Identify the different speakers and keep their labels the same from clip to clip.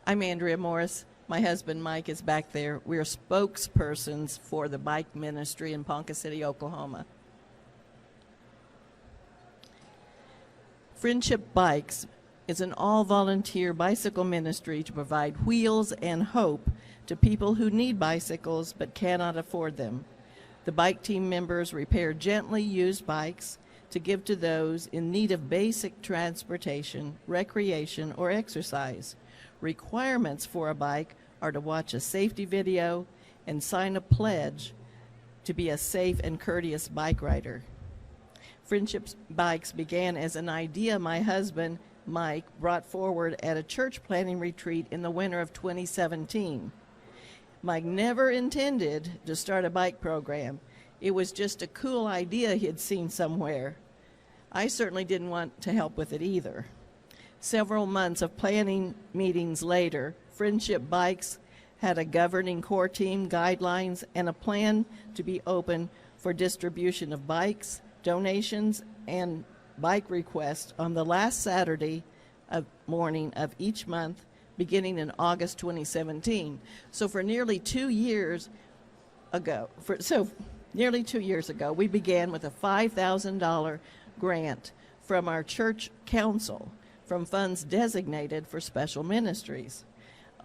Speaker 1: I'm Andrea Morris. My husband Mike is back there. We're spokespersons for the bike ministry in Ponca City, Oklahoma. Friendship Bikes is an all-volunteer bicycle ministry to provide wheels and hope to people who need bicycles but cannot afford them. The bike team members repair gently used bikes to give to those in need of basic transportation, recreation, or exercise. Requirements for a bike are to watch a safety video and sign a pledge to be a safe and courteous bike rider. Friendship Bikes began as an idea my husband, Mike, brought forward at a church planning retreat in the winter of 2017. Mike never intended to start a bike program. It was just a cool idea he'd seen somewhere. I certainly didn't want to help with it either. Several months of planning meetings later, Friendship Bikes had a governing core team, guidelines, and a plan to be open for distribution of bikes, donations, and bike requests on the last Saturday morning of each month, beginning in August 2017. So nearly 2 years ago, we began with a $5,000 grant from our church council from funds designated for special ministries.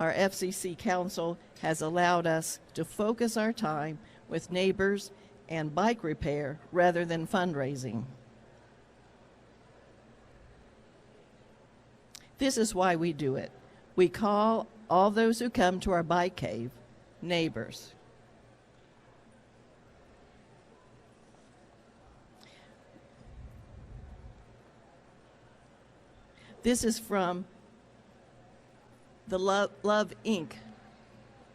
Speaker 1: Our FCC council has allowed us to focus our time with neighbors and bike repair rather than fundraising. This is why we do it. We call all those who come to our bike cave neighbors. This is from the Love Inc.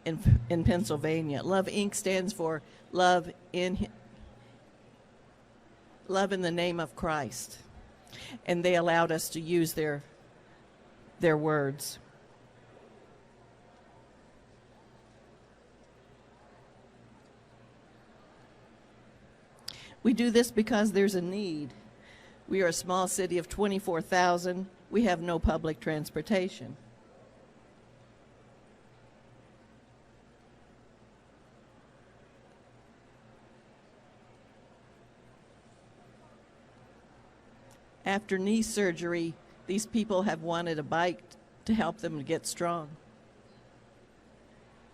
Speaker 1: in Pennsylvania. Love Inc. stands for Love in the Name of Christ. And they allowed us to use their words. We do this because there's a need. We are a small city of 24,000. We have no public transportation. After knee surgery, these people have wanted a bike to help them to get strong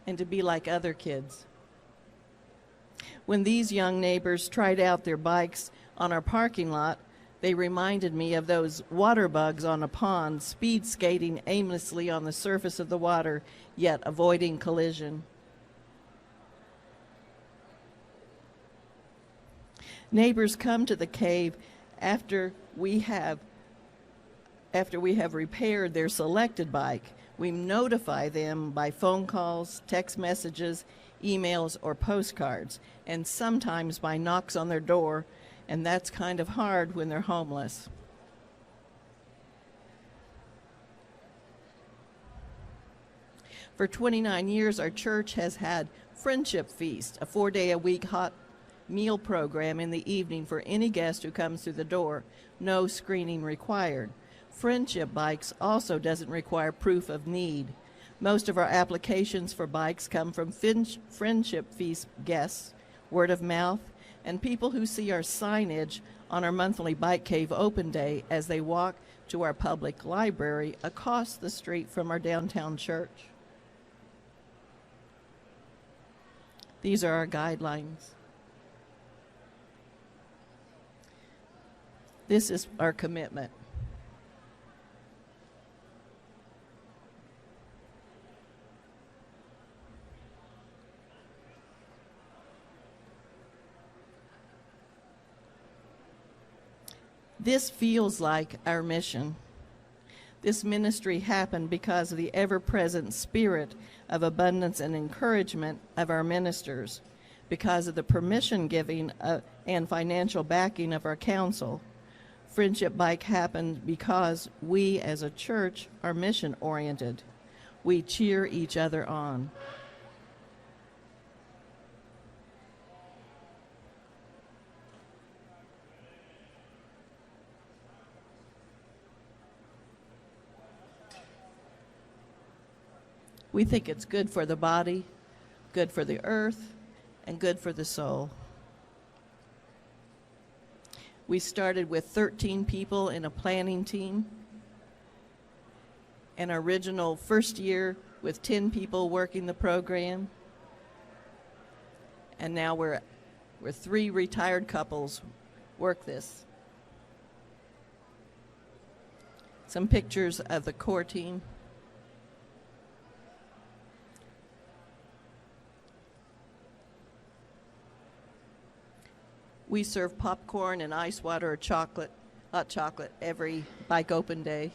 Speaker 1: and to be like other kids. When these young neighbors tried out their bikes on our parking lot, they reminded me of those water bugs on a pond, speed skating aimlessly on the surface of the water, yet avoiding collision. Neighbors come to the cave after we have repaired their selected bike. We notify them by phone calls, text messages, emails, or postcards, and sometimes by knocks on their door, and that's kind of hard when they're homeless. For 29 years, our church has had Friendship Feast, a 4-day-a-week hot meal program in the evening for any guest who comes through the door. No screening required. Friendship Bikes also doesn't require proof of need. Most of our applications for bikes come from Friendship Feast guests, word of mouth, and people who see our signage on our monthly Bike Cave Open Day as they walk to our public library across the street from our downtown church. These are our guidelines. This is our commitment. This feels like our mission. This ministry happened because of the ever-present spirit of abundance and encouragement of our ministers, because of the permission giving and financial backing of our council. Friendship Bike happened because we as a church are mission-oriented. We cheer each other on. We think it's good for the body, good for the earth, and good for the soul. We started with 13 people in a planning team. An original first year with 10 people working the program. And now we're 3 retired couples work this. Some pictures of the core team. We serve popcorn and ice water or chocolate, hot chocolate, every bike open day.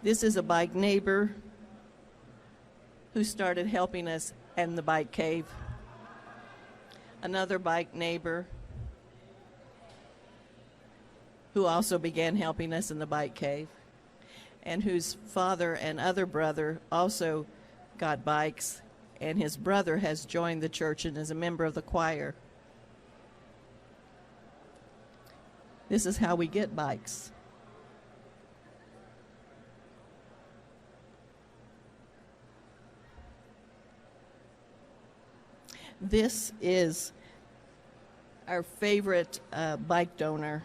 Speaker 1: This is a bike neighbor who started helping us in the bike cave. Another bike neighbor who also began helping us in the bike cave, and whose father and other brother also got bikes, and his brother has joined the church and is a member of the choir. This is how we get bikes. This is our favorite bike donor.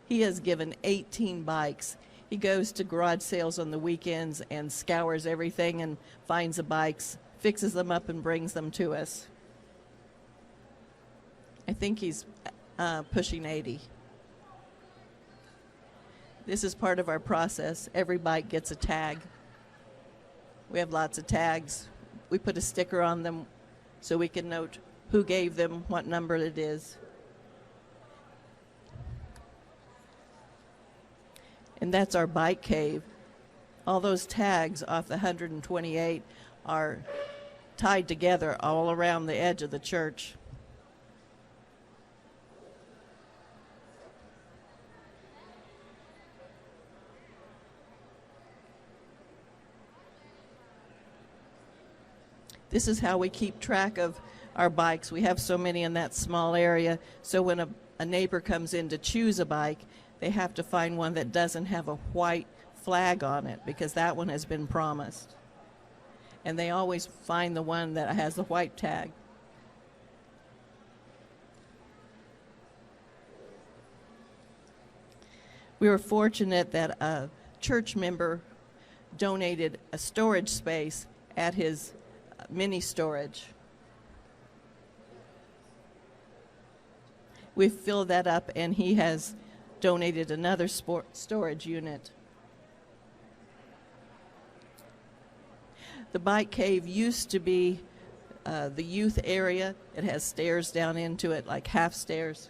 Speaker 1: He has given 18 bikes. He goes to garage sales on the weekends and scours everything and finds the bikes, fixes them up and brings them to us. I think he's pushing 80. This is part of our process. Every bike gets a tag. We have lots of tags. We put a sticker on them so we can note who gave them, what number it is. And that's our bike cave. All those tags off the 128 are tied together all around the edge of the church. This is how we keep track of our bikes. We have so many in that small area, so when a neighbor comes in to choose a bike, they have to find one that doesn't have a white flag on it, because that one has been promised. And they always find the one that has the white tag. We were fortunate that a church member donated a storage space at his mini storage. We filled that up, and he has donated another storage unit. The bike cave used to be the youth area. It has stairs down into it, like half stairs.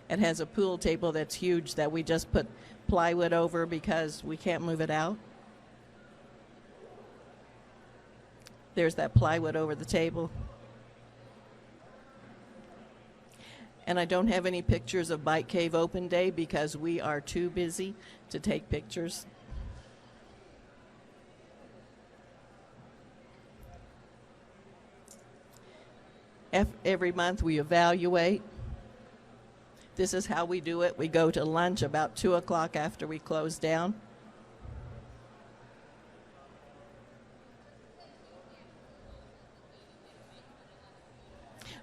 Speaker 1: It has a pool table that's huge that we just put plywood over because we can't move it out. There's that plywood over the table. And I don't have any pictures of Bike Cave Open Day because we are too busy to take pictures. Every month we evaluate. This is how we do it. We go to lunch about 2 o'clock after we close down.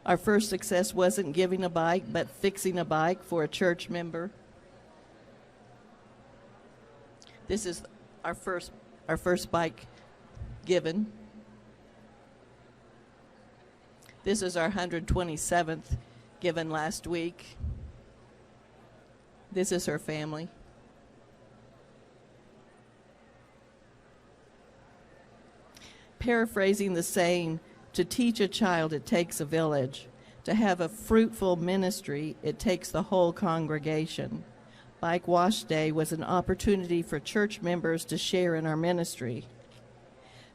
Speaker 1: Our first success wasn't giving a bike, but fixing a bike for a church member. This is our first bike given. This is our 127th given last week. This is her family. Paraphrasing the saying, to teach a child, it takes a village. To have a fruitful ministry, it takes the whole congregation. Bike Wash Day was an opportunity for church members to share in our ministry.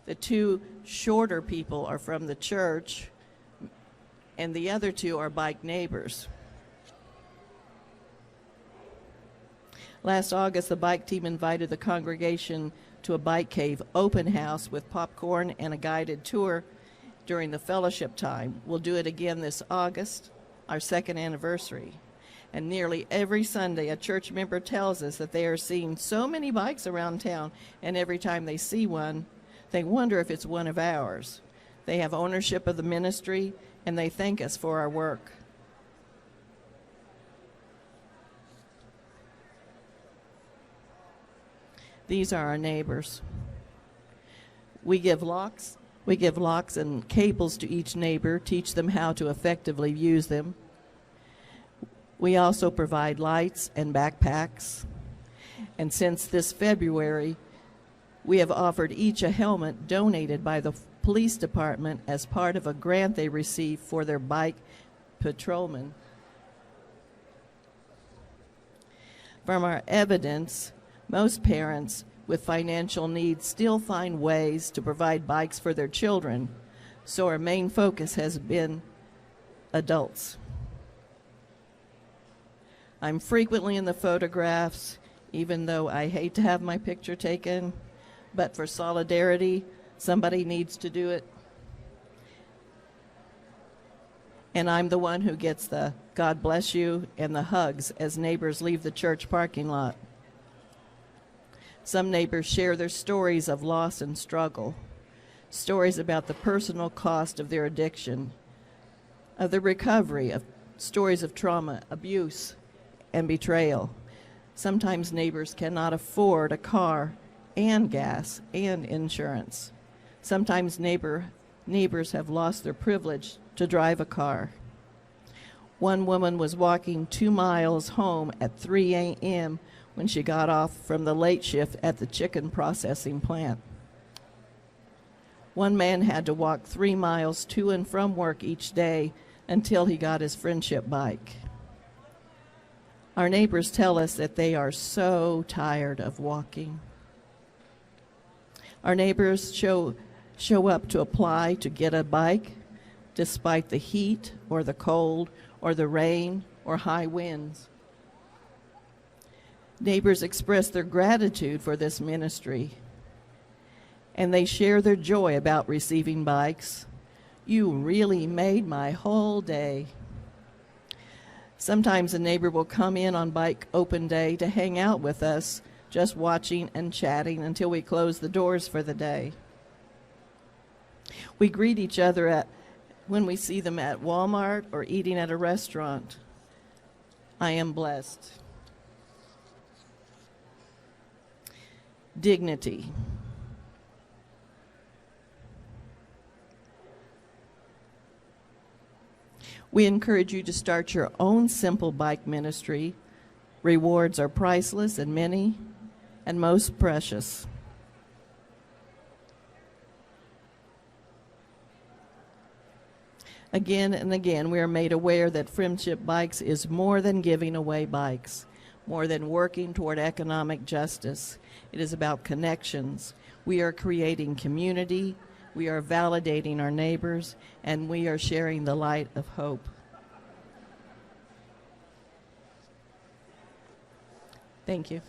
Speaker 1: The 2 shorter people are from the church, and the other 2 are bike neighbors. Last August, the bike team invited the congregation to a bike cave open house with popcorn and a guided tour during the fellowship time. We'll do it again this August, our 2nd anniversary. And nearly every Sunday, a church member tells us that they are seeing so many bikes around town, and every time they see one, they wonder if it's one of ours. They have ownership of the ministry, and they thank us for our work. These are our neighbors. We give locks and cables to each neighbor, teach them how to effectively use them. We also provide lights and backpacks. And since this February, we have offered each a helmet donated by the police department as part of a grant they received for their bike patrolmen. From our evidence, most parents with financial needs still find ways to provide bikes for their children, so our main focus has been adults. I'm frequently in the photographs, even though I hate to have my picture taken, but for solidarity, somebody needs to do it. And I'm the one who gets the God bless you and the hugs as neighbors leave the church parking lot. Some neighbors share their stories of loss and struggle, stories about the personal cost of their addiction, of the recovery, of stories of trauma, abuse, and betrayal. Sometimes neighbors cannot afford a car and gas and insurance. Sometimes neighbors have lost their privilege to drive a car. One woman was walking 2 miles home at 3 a.m. when she got off from the late shift at the chicken processing plant. One man had to walk 3 miles to and from work each day until he got his friendship bike. Our neighbors tell us that they are so tired of walking. Our neighbors show up to apply to get a bike despite the heat or the cold or the rain or high winds. Neighbors express their gratitude for this ministry, and they share their joy about receiving bikes. You really made my whole day. Sometimes a neighbor will come in on bike open day to hang out with us, just watching and chatting until we close the doors for the day. We greet each other when we see them at Walmart or eating at a restaurant. I am blessed. Dignity. We encourage you to start your own simple bike ministry. Rewards are priceless and many and most precious. Again and again, we are made aware that Friendship Bikes is more than giving away bikes, more than working toward economic justice. It is about connections. We are creating community, we are validating our neighbors, and we are sharing the light of hope. Thank you.